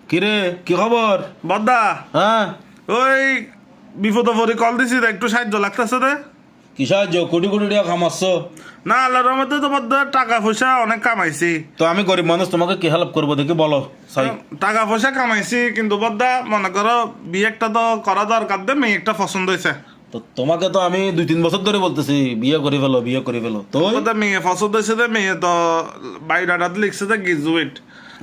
কিরে কি খবর? বদ্দা হ্যাঁ, ওই বিপদ পরে কল দিছি রে, একটু সাহায্য লাগতেছে রে। কি সাহায্য? কোটি কোটি টাকা কামাচ্ছ? না আল্লাহর রহমতে তো বদ্দা টাকা পয়সা অনেক কামাইছি। তো আমি গরিব মানুষ, তোমাকে কি হেল্প করবো দেখি বলো। টাকা পয়সা কামাইছি কিন্তু বদ্দা মনে করো বিয়ে একটা তো করা দরকার, দে মেয়ে একটা পছন্দ হয়েছে। তো তোমাকে তো আমি 2-3 বছর ধরে বলতেছি বিয়ে করে ফেলো, বিয়ে করে ফেলো। তো বদ্দা মেয়ে পছন্দ হয়েছে, দে মেয়ে তো বায়োডাটাতে লিখছে যে গ্রাজুয়েট।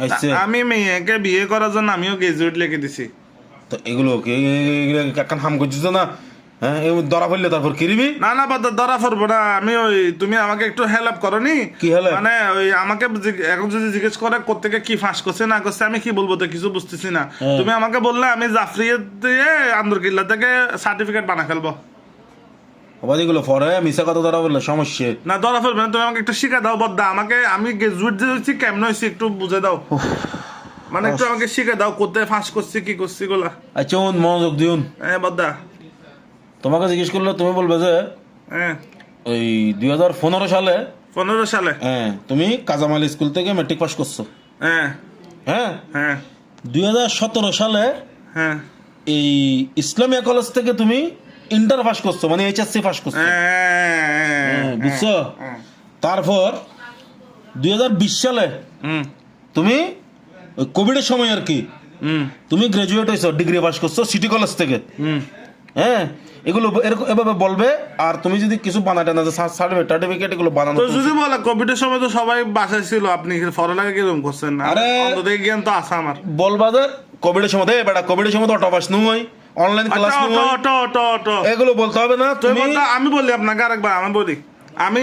আচ্ছা। আমি মেয়েকে বিয়ে করার জন্য আমিও গ্রাজুয়েট লিখে দিছি। তো এগুলো কি একখান হাম করছিস না? হ্যাঁ, ধরা পড়লে তারপর কিরিবি? না না বদ্দা ধরা পড়বো না। আমি ওই তুমি আমাকে একটু হেল্প করো নি। কি help? মানে ওই আমাকে এখন যদি জিজ্ঞেস করে কোত্থেকে কি ফাঁস করছে না করছে আমি কি বলবো, তো কিছু বুঝতেছি না। তুমি আমাকে বললে আমি জাফরিয়া দিয়ে আন্দরকিল্লা থেকে সার্টিফিকেট বানা ফেলবো। আবার এগুলো পরে মিশা কথা ধরা বললে সমস্যা। না ধরা ফেলবে না, তুমি আমাকে একটু শিখা দাও বদ্দা। আমাকে আমি গ্রাজুয়েট যে হয়েছি কেমন হয়েছি একটু বুঝে দাও। মানে একটু আমাকে শিখে দাও কোথায় ফাঁস করছি কি করছি গুলা। আচ্ছা, মনোযোগ দিউন। হ্যাঁ বদ্দা। তোমাকে জিজ্ঞেস করলে তুমি বলবে যে হ্যাঁ ওই 2015 সালে 15 সালে। হ্যাঁ তুমি কাজামাল স্কুল থেকে ম্যাট্রিক পাস করছো। হ্যাঁ হ্যাঁ, হ্যাঁ 2017 সালে হ্যাঁ এই ইসলামিয়া কলেজ থেকে তুমি ইন্টার পাস করছো, মানে এইচএসসি পাস করছো। হ্যাঁ বুঝছো? তারপর 2020 সালে তুমি ওই কোভিডের সময় আর কি তুমি গ্রাজুয়েট হয়েছো, ডিগ্রি পাস করছো সিটি কলেজ থেকে। হ্যাঁ, এগুলো এরকম এভাবে বলবে। আর তুমি যদি কিছু বানাতে না সার্টিফিকেট এগুলো বানানো, তো যদি বলে কোভিডের সময় তো সবাই বাসায় ছিল, আপনি পড়ালেখা কিরকম করছেন? আরে অন্তত জ্ঞান তো আছে আমার। বলবা যে কোভিডের সময় বেটা কোভিডের সময় তো অটো পাস নয়, অনলাইন ক্লাস নয়, এগুলো বলতে হবে না তুমি। আমি বলি আপনাকে আরেকবার, আমি বলি আমি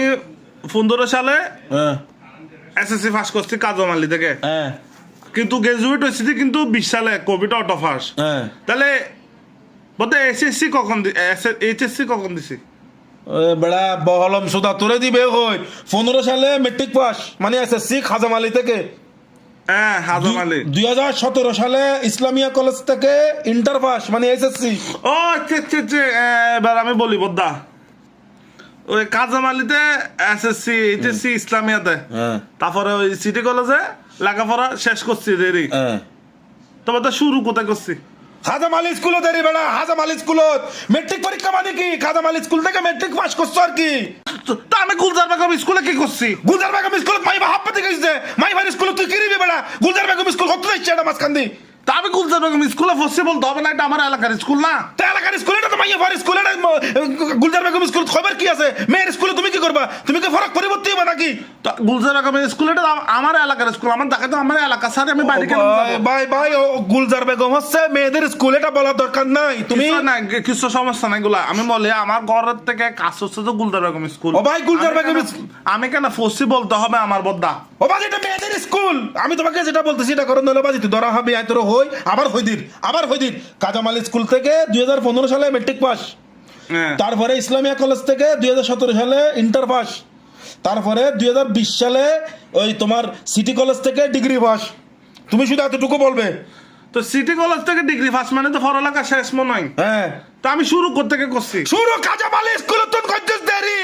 15 সালে হ্যাঁ এসএসসি পাস করছি কাজমালি থেকে, হ্যাঁ কিন্তু গ্রাজুয়েট হয়েছি কিন্তু 20 সালে কোভিড অটো পাস। হ্যাঁ, তাহলে বলতে এসএসসি কখন এইচএসসি কখন দিছি? বেড়া বহলম সুদা তুলে দিবে হই 15 সালে মেট্রিক পাস মানে এসএসসি খাজামালি থেকে। হ্যাঁ হাজমালি। 2017 সালে ইসলামিয়া কলেজ থেকে ইন্টার পাস মানে এসএসসি। ও আচ্ছা আচ্ছা আচ্ছা, এবার আমি বলি বদ্দা, ওই কাজামালিতে এসএসসি এইচএসসি ইসলামিয়াতে, হ্যাঁ তারপরে ওই সিটি কলেজে লেখাপড়া শেষ করছি দেরি। হ্যাঁ, তবে তো শুরু কোথায় করছি? হাজামালি স্কুল দেরি বেড়া, হাজামালি স্কুল মেট্রিক পরীক্ষা মানে কি? হাজামালি স্কুল থেকে মেট্রিক পাস করছো আর কি। তা আমি গুলজার বেগম স্কুলে কি করছি? গুলজার বেগম স্কুল মাই বা হাপ্পাতে গেছে, মাই ভাই স্কুল তুই কিরিবি বেড়া? গুলজার বেগম স্কুল কত যাচ্ছে এটা মাঝখান দি? তা আমি গুলজার বেগম স্কুলে ফসছি বলতে হবে না, এটা আমার এলাকার স্কুল না। তা এলাকার স্কুল এটা তো মাইয়া ভাই স্কুল, এটা গুলজার বেগম স্কুল খবর কি আছে? মেয়ের স্কুলে তুমি কি করবা? তুমি কি ফরক পরিবর্তন হবে নাকি? তা গুলজার বেগম স্কুল এটা আমার এলাকার স্কুল, আমার দেখা তো আমার এলাকা স্যার, আমি বাড়ি কেন যাবো? ভাই ভাই ও গুলজার বেগম হচ্ছে মেয়েদের স্কুল, এটা বলার দরকার নাই। তুমি কিছু না, কিছু সমস্যা নাই গুলা। আমি বলি আমার ঘরের থেকে কাজ হচ্ছে তো গুলজার বেগম স্কুল। ও ভাই গুলজার বেগম আমি কেন ফসছি বলতে হবে আমার বদ্দা? ও বাজি এটা মেয়েদের স্কুল। আমি তোমাকে যেটা বলতেছি এটা করো, নইলে বাজি তুই ধরা হবে আয় তোর হই আবার হইদির কাজামাল স্কুল থেকে 2015 সালে মেট্রিক পাস, তারপরে ইসলামিয়া কলেজ থেকে 2017 সালে ইন্টার পাস, তারপরে 2020 সালে ওই তোমার সিটি কলেজ থেকে ডিগ্রি পাস। তুমি শুধু এতটুকু বলবে। তো সিটি কলেজ থেকে ডিগ্রি ফার্স্ট মানে তো পড়ালেখা শেষ মনে হয়। হ্যাঁ, তা আমি শুরু করতে করছি শুরু কাজামাল স্কুল তুই কইছিস দেরি।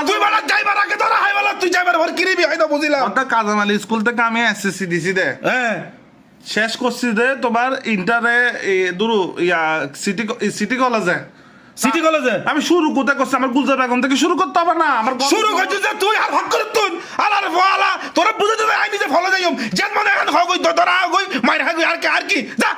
তুই বাড়া যাইবার আগে ধরা হয় বলা, তুই যাইবার ভর কিরিবি হয় না বুঝিলাম। কাজামালি স্কুল থেকে আমি এসএসসি দিছি দে, হ্যাঁ শেষ করছি দে তোমার ইন্টারে দুরু ইয়া সিটি কলেজে। সিটি কলেজে আমি শুরু কোথায় করছি? আমার গুলজার বেগম থেকে শুরু করতে হবে না? আমার শুরু করছিস যে তুই আর হক করে তুই আলার ফালা তোরা বুঝে দিবে আই নিজে ফলো যাইম যেন মনে এখন হগই ধরা হগই মাইর হগই আর কি যা।